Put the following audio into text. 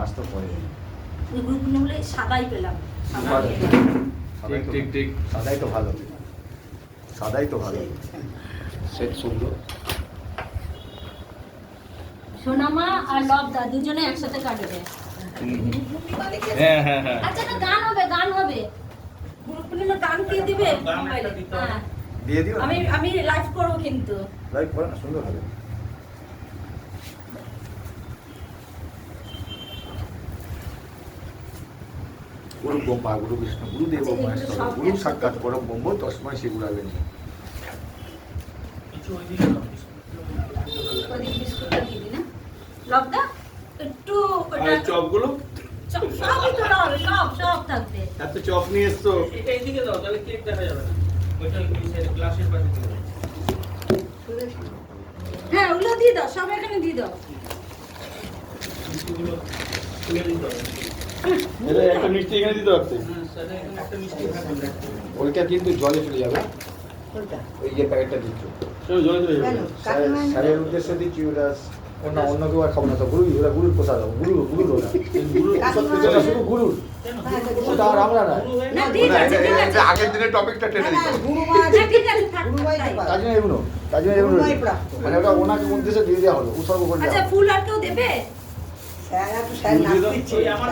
মাস তো পরে ওই গ্রুপগুলো বলে সাদাই পেলাম ঠিক সাদাই তো ভালো সাদাই তো ভালো সেট সুন্দর সোনামা আর লবদা দুজনে একসাথে কাটবে হ্যাঁ আচ্ছা না গান হবে গ্রুপগুলো গান কে দিবে মোবাইলে হ্যাঁ দিয়ে দিও আমি লাইভ করব কিন্তু লাইক করো না সুন্দর হবে গুরু ব্রহ্মা গুরু বিষ্ণু গুরুদেব মহেশ্বর গুরু সাক্ষাৎ পরম ব্রহ্ম তস্মৈ শ্রী গুরবে নমঃ ওই বিস্কুটটা দিয়ে দিই না লবদা একটু ওটা চপগুলো সবই তো হবে সব থাকবে এত চপ নিয়ে এসছো এটা এদিকে দাও তাহলে কেক দেখা যাবে না ওইটা গ্লাসের পাশে দিয়ে দাও হ্যাঁ ওগুলো দিয়ে দাও সব এখানে দিয়ে দাও মিষ্টিগুলো তুলে দিতে হবে এটা একটা মিষ্টি এখানে দিতে পারতে হ্যাঁ স্যার এখানে একটা মিষ্টি থাকবে ওইটা কিন্তু জলে চলে যাবে ওই যে প্যাকেটটা দিচ্ছ চলো জলে চলে যাবে স্যারের উদ্দেশ্যে দিচ্ছি ওটা অন্য কেউ আর খাবো না তো গুরুই ওরা গুরুর প্রসাদ গুরুর ওটা ওটা শুধু গুরুর ওটা আর আমরা না না ঠিক আছে ঠিক আছে আগের দিনের টপিকটা টেনে দিত ঠিক আছে থাক কাজী এগুলো মানে ওটা ওনাকে উদ্দেশ্যে দিয়ে দেওয়া হলো উৎসর্গ করে আচ্ছা দেওয়া ফুল আর কেউ দেবে ওই আমার